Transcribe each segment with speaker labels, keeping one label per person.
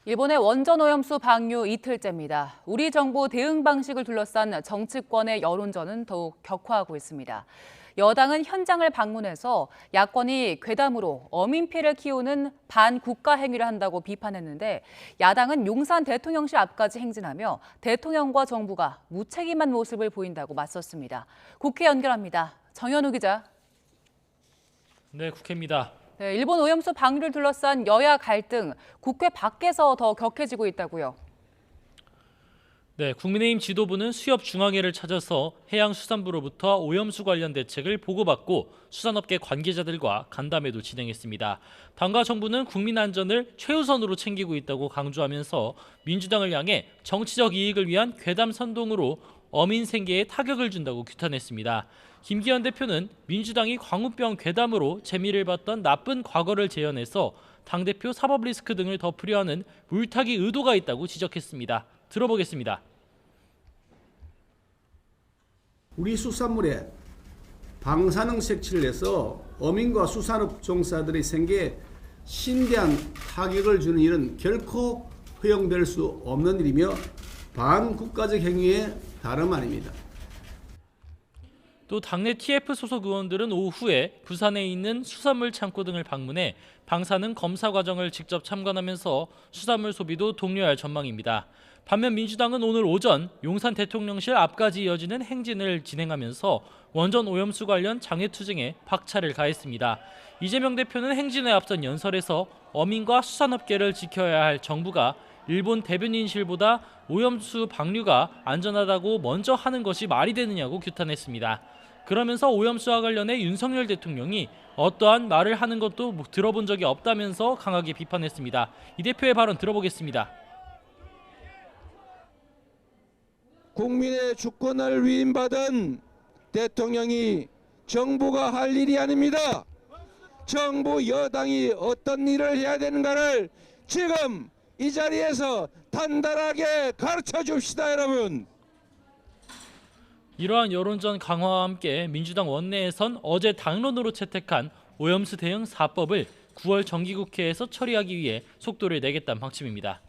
Speaker 1: 일본의 원전 오염수 방류 이틀째입니다. 우리 정부 대응 방식을 둘러싼 정치권의 여론전은 더욱 격화하고 있습니다. 여당은 현장을 방문해서 야권이 괴담으로 어민피를 키우는 반국가 행위를 한다고 비판했는데 야당은 용산 대통령실 앞까지 행진하며 대통령과 정부가 무책임한 모습을 보인다고 맞섰습니다. 국회 연결합니다. 정현우 기자.
Speaker 2: 네, 국회입니다.
Speaker 1: 네, 일본 오염수 방류를 둘러싼 여야 갈등, 국회 밖에서 더 격해지고 있다고요.
Speaker 2: 네, 국민의힘 지도부는 수협 중앙회를 찾아서 해양수산부로부터 오염수 관련 대책을 보고받고 수산업계 관계자들과 간담회도 진행했습니다. 당과 정부는 국민 안전을 최우선으로 챙기고 있다고 강조하면서 민주당을 향해 정치적 이익을 위한 괴담 선동으로 어민 생계에 타격을 준다고 규탄했습니다. 김기현 대표는 민주당이 광우병 괴담으로 재미를 봤던 나쁜 과거를 재현해서 당대표 사법 리스크 등을 덮으려 하는 물타기 의도가 있다고 지적했습니다. 들어보겠습니다.
Speaker 3: 우리 수산물에 방사능 색칠을 해서 어민과 수산업 종사들의 생계에 심대한 타격을 주는 일은 결코 허용될 수 없는 일이며 반국가적 행위의 다름 아닙니다.
Speaker 2: 또 당내 TF 소속 의원들은 오후에 부산에 있는 수산물 창고 등을 방문해 방사능 검사 과정을 직접 참관하면서 수산물 소비도 독려할 전망입니다. 반면 민주당은 오늘 오전 용산 대통령실 앞까지 이어지는 행진을 진행하면서 원전 오염수 관련 장애투쟁에 박차를 가했습니다. 이재명 대표는 행진에 앞선 연설에서 어민과 수산업계를 지켜야 할 정부가 일본 대변인실보다 오염수 방류가 안전하다고 먼저 하는 것이 말이 되느냐고 규탄했습니다. 그러면서 오염수와 관련해 윤석열 대통령이 어떠한 말을 하는 것도 들어본 적이 없다면서 강하게 비판했습니다. 이 대표의 발언 들어보겠습니다.
Speaker 4: 국민의 주권을 위임받은 대통령이 정부가 할 일이 아닙니다. 정부 여당이 어떤 일을 해야 되는가를 지금 이 자리에서 단단하게 가르쳐 줍시다, 여러분.
Speaker 2: 이러한 여론전 강화와 함께 민주당 원내에선 어제 당론으로 채택한 오염수 대응 4법을 9월 정기국회에서 처리하기 위해 속도를 내겠다는 방침입니다.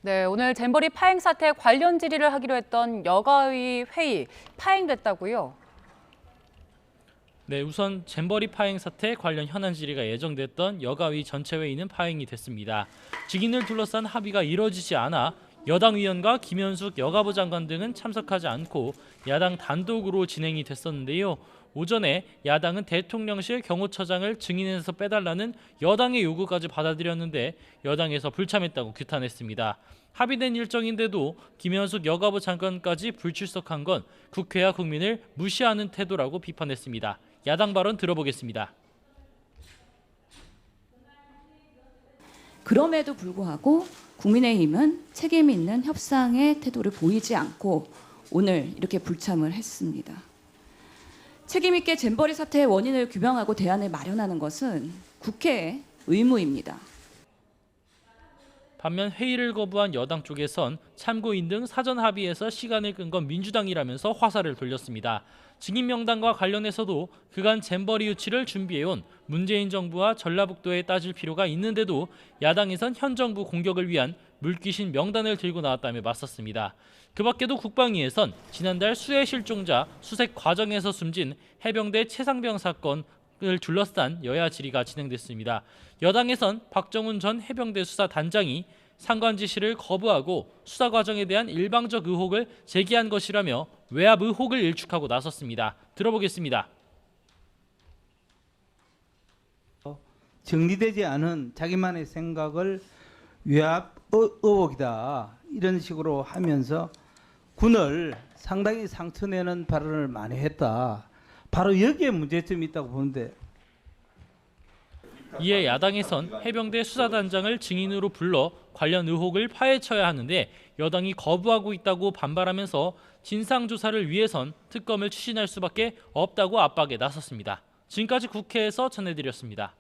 Speaker 1: 네, 오늘 잼버리 파행 사태 관련 질의를 하기로 했던 여가위 회의 파행됐다고요?
Speaker 2: 네, 우선 잼버리 파행 사태 관련 현안 질의가 예정됐던 여가위 전체 회의는 파행이 됐습니다. 증인을 둘러싼 합의가 이뤄지지 않아 여당 의원과 김현숙 여가부 장관 등은 참석하지 않고 야당 단독으로 진행이 됐었는데요. 오전에 야당은 대통령실 경호처장을 증인에서 빼달라는 여당의 요구까지 받아들였는데 여당에서 불참했다고 규탄했습니다. 합의된 일정인데도 김현숙 여가부 장관까지 불출석한 건 국회와 국민을 무시하는 태도라고 비판했습니다. 야당 발언 들어보겠습니다.
Speaker 5: 그럼에도 불구하고 국민의힘은 책임 있는 협상의 태도를 보이지 않고 오늘 이렇게 불참을 했습니다. 책임 있게 잼버리 사태의 원인을 규명하고 대안을 마련하는 것은 국회의 의무입니다.
Speaker 2: 반면 회의를 거부한 여당 쪽에선 참고인 등 사전 합의에서 시간을 끈 건 민주당이라면서 화살을 돌렸습니다. 증인 명단과 관련해서도 그간 잼버리 유치를 준비해온 문재인 정부와 전라북도에 따질 필요가 있는데도 야당에선 현 정부 공격을 위한 물귀신 명단을 들고 나왔다며 맞섰습니다. 그 밖에도 국방위에선 지난달 수해 실종자 수색 과정에서 숨진 해병대 최상병 사건을 둘러싼 여야 질의가 진행됐습니다. 여당에선 박정훈 전 해병대 수사단장이 상관 지시를 거부하고 수사 과정에 대한 일방적 의혹을 제기한 것이라며 외압 의혹을 일축하고 나섰습니다. 들어보겠습니다.
Speaker 6: 정리되지 않은 자기만의 생각을 외압 의혹이다 이런 식으로 하면서 군을 상당히 상처내는 발언을 많이 했다. 바로 여기에 문제점이 있다고 보는데.
Speaker 2: 이에 야당에선 해병대 수사단장을 증인으로 불러 관련 의혹을 파헤쳐야 하는데 여당이 거부하고 있다고 반발하면서 진상조사를 위해선 특검을 추진할 수밖에 없다고 압박에 나섰습니다. 지금까지 국회에서 전해드렸습니다.